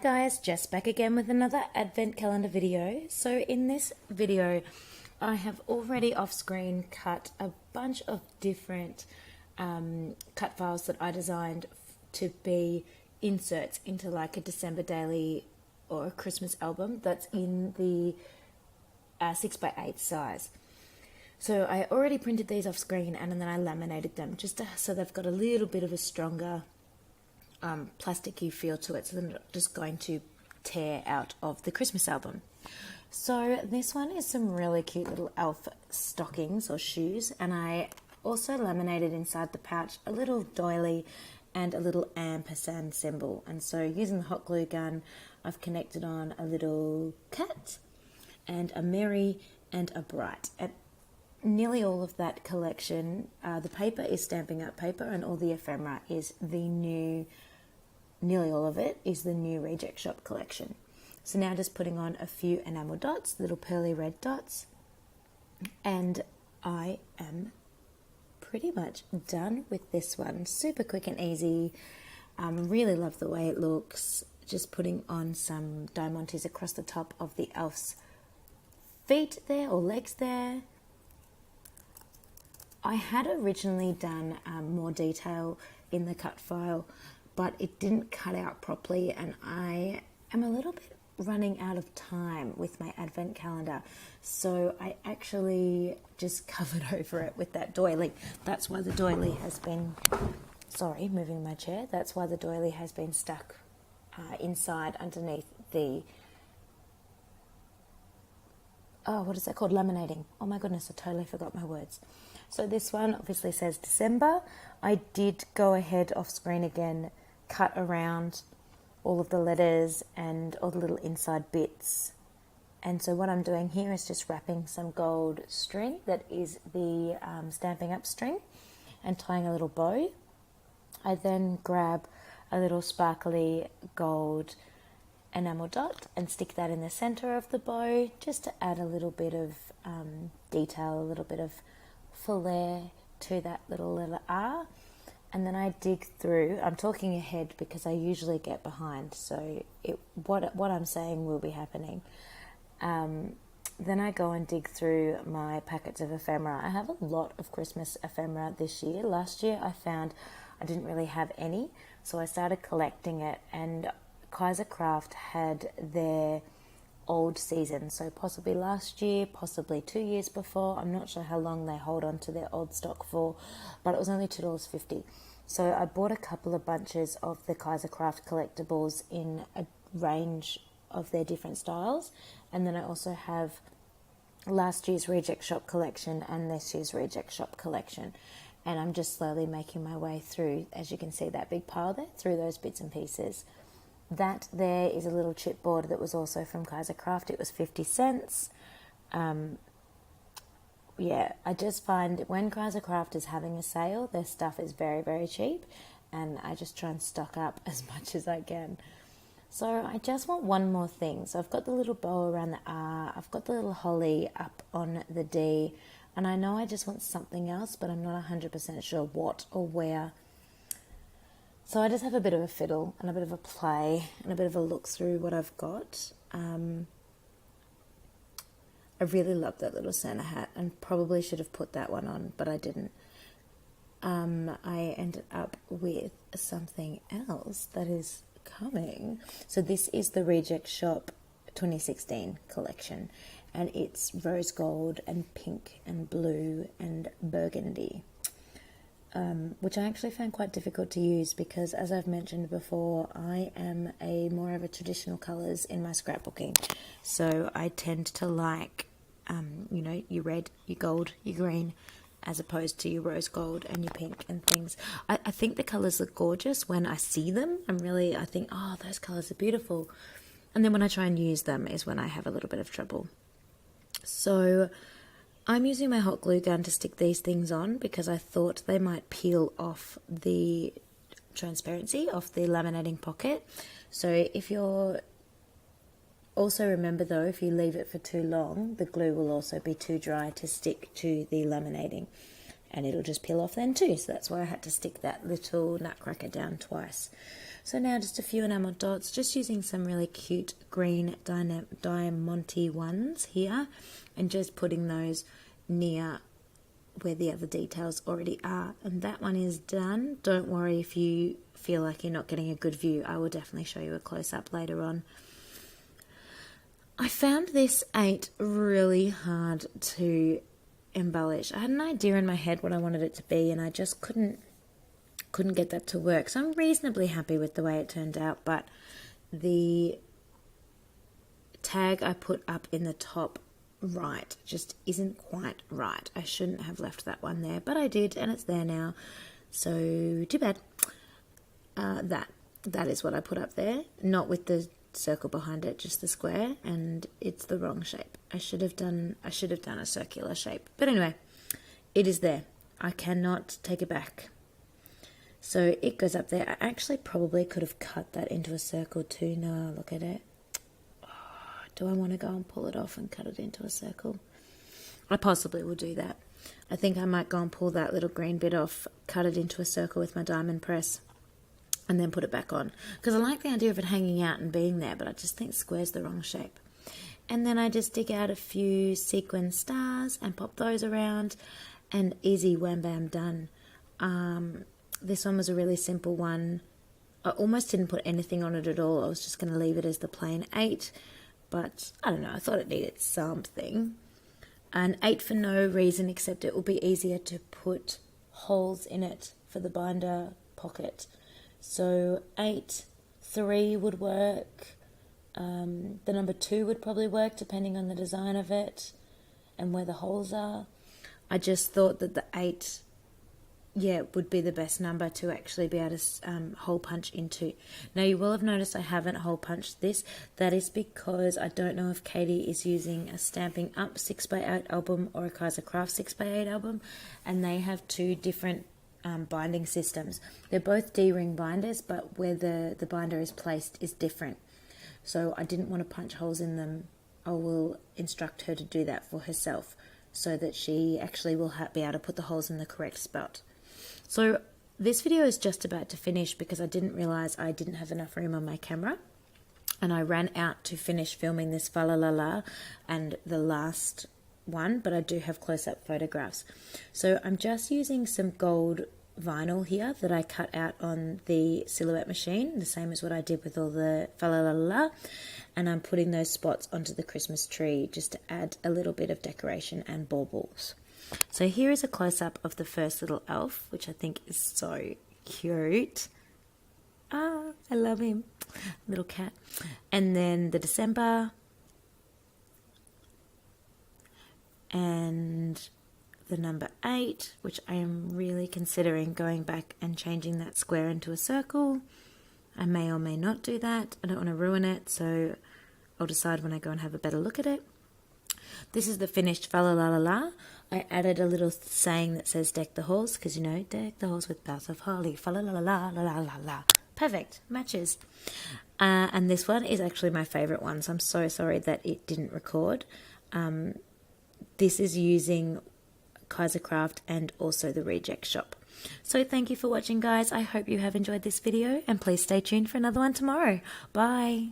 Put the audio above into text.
guys, Jess back again with another Advent Calendar video. So in this video, I have already off screen cut a bunch of different cut files that I designed to be inserts into like a December daily or a Christmas album that's in the 6x8 size. So I already printed these off screen and then I laminated them so they've got a little bit of a stronger plasticky feel to it, so they're not just going to tear out of the Christmas album. So this one is some really cute little elf stockings or shoes, and I also laminated inside the pouch a little doily and a little ampersand symbol. And so using the hot glue gun, I've connected on a little cat and a merry and a bright. And nearly all of that collection, the paper is Stampin' Up paper, and all the ephemera is nearly all of it is the new Reject Shop collection. So now just putting on a few enamel dots, little pearly red dots, and I am pretty much done with this one. Super quick and easy. Really love the way it looks. Just putting on some diamantes across the top of the elf's feet there, or legs there. I had originally done more detail in the cut file, but it didn't cut out properly, and I am a little bit running out of time with my advent calendar, so I actually just covered over it with that doily. That's why the doily has been, sorry, moving my chair, that's why the doily has been stuck inside underneath the, what is that called, laminating. Oh my goodness, I totally forgot my words. So this one obviously says December. I did go ahead off screen again, cut around all of the letters and all the little inside bits. And so what I'm doing here is just wrapping some gold string that is the Stampin' Up string and tying a little bow. I then grab a little sparkly gold enamel dot and stick that in the center of the bow just to add a little bit of detail, a little bit of flair to that little letter R. And then I dig through. I'm talking ahead because I usually get behind, so what I'm saying will be happening. Then I go and dig through my packets of ephemera. I have a lot of Christmas ephemera this year. Last year I found I didn't really have any, so I started collecting it, and Kaiser Craft had their old season, so possibly last year, possibly 2 years before. I'm not sure how long they hold on to their old stock for, but it was only $2.50. So I bought a couple of bunches of the Kaiser Craft collectibles in a range of their different styles, and then I also have last year's Reject Shop collection and this year's Reject Shop collection, and I'm just slowly making my way through, as you can see that big pile there, through those bits and pieces. That there is a little chipboard that was also from Kaiser Craft. It was 50 cents. Yeah, I just find when Kaiser Craft is having a sale, their stuff is very, very cheap, and I just try and stock up as much as I can. So I just want one more thing. So I've got the little bow around the R, I've got the little holly up on the D, and I know I just want something else, but I'm not 100% sure what or where. So I just have a bit of a fiddle and a bit of a play and a bit of a look through what I've got. I really love that little Santa hat and probably should have put that one on, but I didn't. I ended up with something else that is coming. So this is the Reject Shop 2016 collection, and it's rose gold and pink and blue and burgundy. Which I actually found quite difficult to use because, as I've mentioned before, I am more of a traditional colours in my scrapbooking. So I tend to like, your red, your gold, your green, as opposed to your rose gold and your pink and things. I think the colours look gorgeous when I see them. I think, oh, those colours are beautiful. And then when I try and use them is when I have a little bit of trouble. So I'm using my hot glue gun to stick these things on because I thought they might peel off the transparency off the laminating pocket. So also remember though, if you leave it for too long, the glue will also be too dry to stick to the laminating, and it'll just peel off then too. So that's why I had to stick that little nutcracker down twice. So now just a few enamel dots, just using some really cute green diamante ones here, and just putting those near where the other details already are. And that one is done. Don't worry if you feel like you're not getting a good view. I will definitely show you a close-up later on. I found this 8 really hard to embellish. I had an idea in my head what I wanted it to be, and I just couldn't get that to work. So I'm reasonably happy with the way it turned out, but the tag I put up in the top right just isn't quite right. I shouldn't have left that one there, but I did, and it's there now, so too bad. That is what I put up there, not with the circle behind it, just the square, and it's the wrong shape. I should have done a circular shape, but anyway, it is there. I cannot take it back. So it goes up there. I actually probably could have cut that into a circle too. Now I look at it. Oh, do I want to go and pull it off and cut it into a circle? I possibly will do that. I think I might go and pull that little green bit off, cut it into a circle with my diamond press, and then put it back on. Because I like the idea of it hanging out and being there, but I just think square's the wrong shape. And then I just dig out a few sequin stars and pop those around, and easy, wham bam, done. This one was a really simple one. I almost didn't put anything on it at all. I was just going to leave it as the plain 8, but I don't know, I thought it needed something. An 8 for no reason except it will be easier to put holes in it for the binder pocket. So 8, 3 would work. The number 2 would probably work depending on the design of it and where the holes are. I just thought that the 8, would be the best number to actually be able to hole punch into. Now you will have noticed I haven't hole punched this. That is because I don't know if Katie is using a Stampin' Up 6x8 album or a Kaiser Craft 6x8 album, and they have 2 different binding systems. They're both D-ring binders, but where the binder is placed is different. So I didn't want to punch holes in them. I will instruct her to do that for herself so that she actually will be able to put the holes in the correct spot. So this video is just about to finish because I didn't realize I didn't have enough room on my camera, and I ran out to finish filming this fa la la la and the last one, but I do have close-up photographs. So I'm just using some gold vinyl here that I cut out on the Silhouette machine, the same as what I did with all the fa la la la, and I'm putting those spots onto the Christmas tree just to add a little bit of decoration and baubles. So here is a close-up of the first little elf, which I think is so cute. Ah, I love him. Little cat. And then the December. And the number 8, which I am really considering going back and changing that square into a circle. I may or may not do that. I don't want to ruin it, so I'll decide when I go and have a better look at it. This is the finished fa la la la la. I added a little saying that says deck the halls, because you know, deck the halls with boughs of holly, fa la la la la la la la la. Perfect, matches. And this one is actually my favourite one, so I'm so sorry that it didn't record. This is using Kaiser Craft and also the Reject Shop. So thank you for watching, guys. I hope you have enjoyed this video, and please stay tuned for another one tomorrow. Bye.